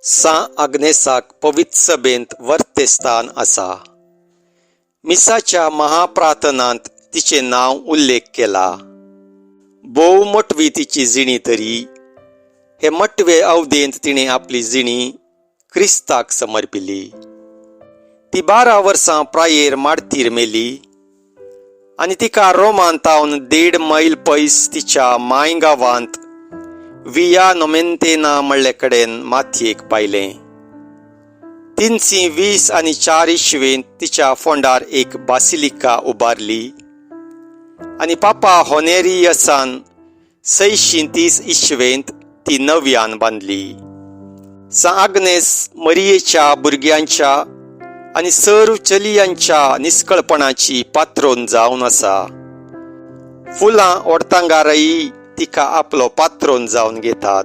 सा आग्नेसाक पवित्र सभेंत वर्तेस्थान आसा. मिसाच्या महाप्रार्थनांत तिचे नांव उल्लेख केला. भोव मोटवी तिची जिणी तरी हे मटवे अवधेंत तिणें आपली जिणी क्रिस्ताक समर्पिली. ती 12 वर्सां प्रायेर माडतीर मेली आनी तिका रोमान तावन 1.5 मैल पयस तिच्या मायगांवांत विया नोमेंतेना म्हणले कडेन माथयेक पायलें. 320 आनी 4 इश्वेंत तिच्या फोंडार एक बासिलिका उबारली आनी पापा होनेरियसान 630 इश्वेंत ती नव्यान बांदली. सा आग्नेस मरियेच्या भुरग्यांच्या आनी सर्व चलयांच्या निश्कळपणाची पात्रोन जावन आसा. फुलां ओडतांगारय तिका आपलो पात्रोन जावन घेतात.